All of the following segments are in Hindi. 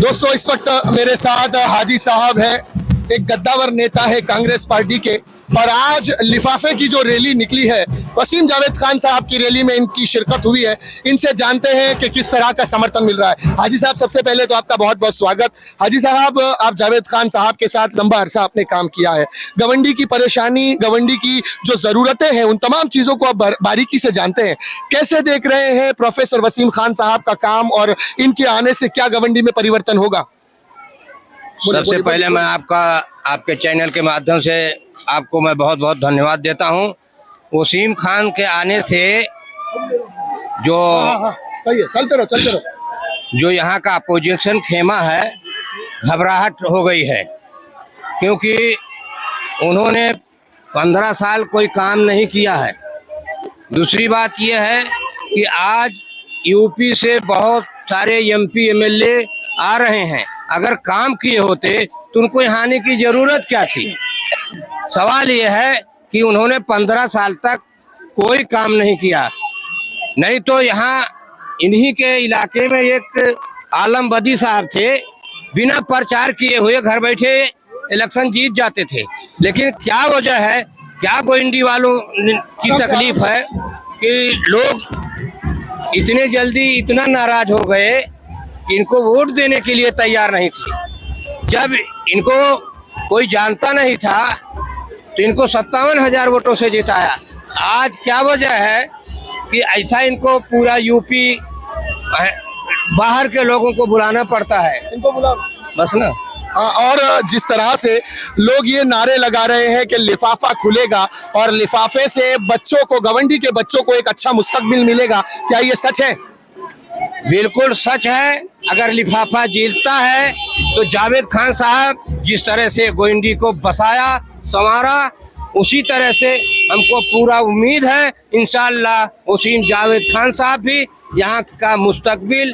दोस्तों इस वक्त मेरे साथ हाजी साहब है, एक गद्दावर नेता है कांग्रेस पार्टी के, और आज लिफाफे की जो रैली निकली है, वसीम जावेद खान साहब की रैली में इनकी शिरकत हुई है। इनसे जानते हैं कि किस तरह का समर्थन मिल रहा है। हाजी साहब, सबसे पहले तो आपका बहुत बहुत स्वागत। हाजी साहब, आप जावेद खान साहब के साथ लंबा अरसा आपने काम किया है, गवंडी की परेशानी, गवंडी की जो जरूरतें हैं, उन तमाम चीजों को आप बारीकी से जानते हैं। कैसे देख रहे हैं प्रोफेसर वसीम खान साहब का काम, और इनके आने से क्या गवंडी में परिवर्तन होगा? सबसे पहले मैं आपके चैनल के माध्यम से आपको मैं बहुत बहुत धन्यवाद देता हूं। वसीम खान के आने से जो सही है, चलते रहो। जो यहाँ का अपोजिशन खेमा है, घबराहट हो गई है, क्योंकि उन्होंने 15 साल कोई काम नहीं किया है। दूसरी बात यह है कि आज यूपी से बहुत सारे एमपी एमएलए आ रहे हैं। अगर काम किए होते तो उनको यहाँ आने की जरूरत क्या थी? सवाल यह है कि उन्होंने 15 साल तक कोई काम नहीं किया। नहीं तो यहाँ इन्हीं के इलाके में एक आलम बदी साहब थे, बिना प्रचार किए हुए घर बैठे इलेक्शन जीत जाते थे। लेकिन क्या वजह है, क्या गोइंडी वालों की तकलीफ है कि लोग इतने जल्दी इतना नाराज हो गए कि इनको वोट देने के लिए तैयार नहीं थे। जब इनको कोई जानता नहीं था तो इनको 57,000 वोटों से जिताया। आज क्या वजह है कि ऐसा इनको पूरा यूपी बाहर के लोगों को बुलाना पड़ता है? इनको बुला बस ना। और जिस तरह से लोग ये नारे लगा रहे हैं कि लिफाफा खुलेगा और लिफाफे से बच्चों को, गवंडी के बच्चों को एक अच्छा मुस्तकबिल मिलेगा, क्या ये सच है? बिल्कुल सच है। अगर लिफाफा जीतता है तो जावेद खान साहब जिस तरह से गोइंडी को बसाया संवारा, उसी तरह से हमको पूरा उम्मीद है इंशाअल्लाह वसीम जावेद खान साहब भी यहाँ का मुस्तकबिल,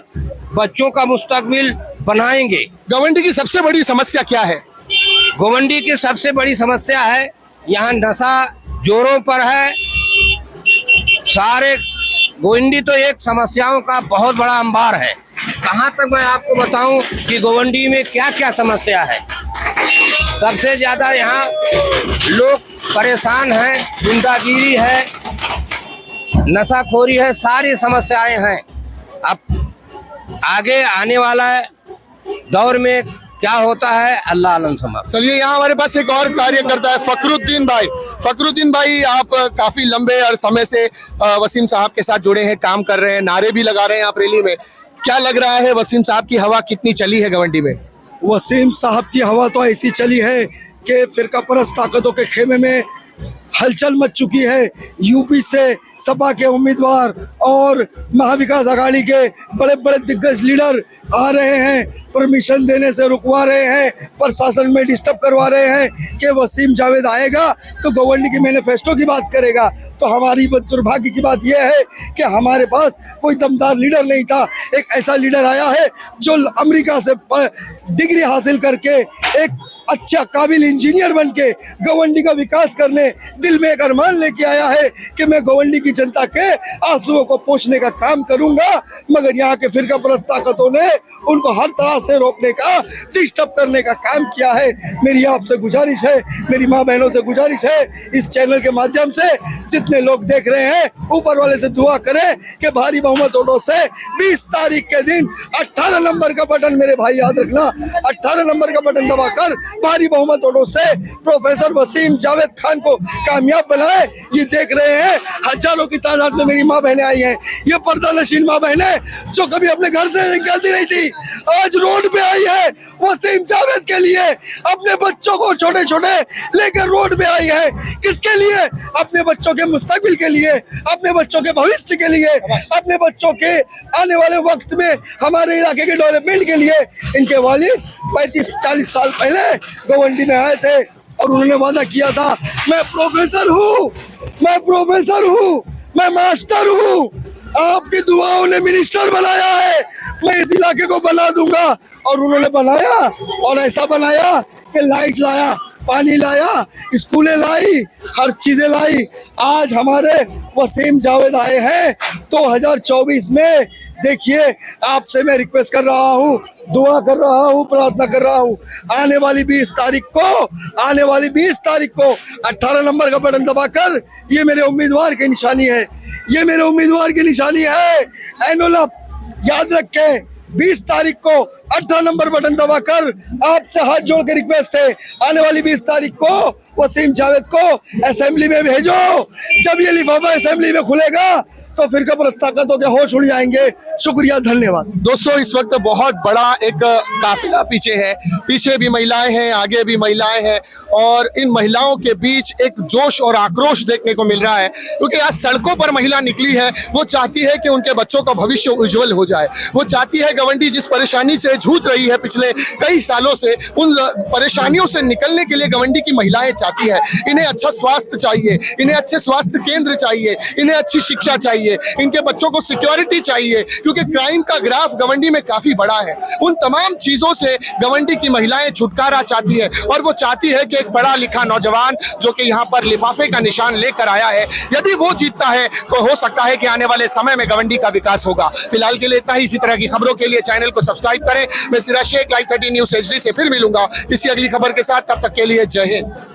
बच्चों का मुस्तकबिल बनाएंगे। गवंडी की सबसे बड़ी समस्या क्या है? गोवंडी की सबसे बड़ी समस्या है, यहाँ नशा जोरों पर है। सारे गोवंडी तो एक समस्याओं का बहुत बड़ा अंबार है। कहाँ तक मैं आपको बताऊं कि गोवंडी में क्या क्या समस्या है। सबसे ज्यादा यहाँ लोग परेशान हैं, गुंडागिरी है, नशाखोरी है, सारी समस्याएं हैं। अब आगे आने वाला दौर में क्या होता है, अल्लाह आलम समझ। चलिए, यहाँ हमारे पास एक और कार्यकर्ता है, फखरुद्दीन भाई। फखरुद्दीन भाई, आप काफी लंबे और समय से वसीम साहब के साथ जुड़े हैं, काम कर रहे हैं, नारे भी लगा रहे हैं आप रैली में। क्या लग रहा है, वसीम साहब की हवा कितनी चली है गवंडी में? वसीम साहब की हवा तो ऐसी चली है कि फिरका परस्त ताकतों के खेमे में हलचल मच चुकी है। यूपी से सपा के उम्मीदवार और महाविकास आघाड़ी के बड़े बड़े दिग्गज लीडर आ रहे हैं, परमिशन देने से रुकवा रहे हैं, प्रशासन में डिस्टर्ब करवा रहे हैं कि वसीम जावेद आएगा तो गवंडी की मैनिफेस्टो की बात करेगा। तो हमारी दुर्भाग्य की बात यह है कि हमारे पास कोई दमदार लीडर नहीं था। एक ऐसा लीडर आया है जो अमेरिका से डिग्री हासिल करके एक अच्छा काबिल इंजीनियर बनके गवंडी का विकास करने दिल में एक अरमान लेके आया है कि मैं गवंडी की जनता के आंसुओं को पोंछने का काम करूंगा। मगर यहाँ के फिरका परस्त ताकतों ने उनको हर तरह से रोकने का, डिस्टर्ब करने का काम किया है। मेरी आपसे गुजारिश है, मेरी माँ बहनों से गुजारिश है, इस चैनल के माध्यम से जितने लोग देख रहे हैं, ऊपर वाले से दुआ करें कि भारी बहुमत वोटों से 20 तारीख के दिन 18 नंबर का बटन, मेरे भाई याद रखना, 18 नंबर का बटन दबाकर भारी बहुमत वोटों से प्रोफेसर वसीम जावेद खान को कामयाब बनाए। ये देख रहे हैं हजारों की तादाद में मेरी माँ बहनें आई हैं। ये पर्दा नशीन माँ बहनें जो कभी अपने घर से निकलती नहीं थी, आज रोड पे आई है वसीम जावेद के लिए। अपने बच्चों को छोटे छोटे लेकर रोड पे आई है। किसके लिए? अपने बच्चों के मुस्तकबिल के लिए, अपने बच्चों के भविष्य के लिए, अपने बच्चों के आने वाले वक्त में हमारे इलाके के डेवलपमेंट के लिए। इनके वालिद 35-40 साल पहले गवंडी में आए थे और उन्होंने वादा किया था, मैं प्रोफेसर हूँ, मैं प्रोफेसर हूँ, मैं मास्टर हूँ, आपकी दुआओं ने मिनिस्टर बनाया है, मैं इस इलाके को बना दूंगा। और उन्होंने बनाया, और ऐसा बनाया कि लाइट लाया, पानी लाया, स्कूलें लाई, हर चीजें लाई। आज हमारे वसीम जावेद आए हैं 2024 में देखिए, आपसे मैं रिक्वेस्ट कर रहा हूँ, दुआ कर रहा हूँ, प्रार्थना कर रहा हूँ, आने वाली 20 तारीख को 18 नंबर का बटन दबाकर, ये मेरे उम्मीदवार की निशानी है, ये मेरे उम्मीदवार की निशानी है। एनवलप याद रखें, 20 तारीख को 18 नंबर बटन दबाकर आपसे हाथ जोड़ के रिक्वेस्ट है, आने वाली 20 तारीख को वसीम जावेद को असेंबली में भेजो। जब ये लिफाफा असेंबली में खुलेगा तो फिरका परस्त ताकतों के होश उड़ जाएंगे। शुक्रिया, धन्यवाद। दोस्तों, इस वक्त बहुत बड़ा एक काफिला पीछे है, पीछे भी महिलाएं हैं, आगे भी महिलाएं हैं, और इन महिलाओं के बीच एक जोश और आक्रोश देखने को मिल रहा है, क्योंकि आज सड़कों पर महिला निकली है। वो चाहती है कि उनके बच्चों का भविष्य उज्जवल हो जाए। वो चाहती है गवंडी जिस परेशानी से जूझ रही है पिछले कई सालों से, उन परेशानियों से निकलने के लिए गवंडी की महिलाएं चाहती है। इन्हें अच्छा स्वास्थ्य चाहिए, इन्हें अच्छे स्वास्थ्य केंद्र चाहिए, इन्हें अच्छी शिक्षा चाहिए, इनके बच्चों को सिक्योरिटी चाहिए, क्योंकि क्राइम का ग्राफ गवंडी में काफी बड़ा है। उन तमाम चीजों से गवंडी की महिलाएं छुटकारा चाहती है, और वो चाहती है कि एक पढ़ा लिखा नौजवान जो कि यहाँ पर लिफाफे का निशान लेकर आया है, यदि वो जीतता है तो हो सकता है कि आने वाले समय में गवंडी का विकास होगा। फिलहाल के लिए इतना ही। इसी तरह की खबरों के लिए चैनल को सब्सक्राइब करें। मैं Siraj Shaikh, live 13 news HD से फिर मिलूंगा किसी अगली खबर के साथ। तब तक के लिए जय हिंद।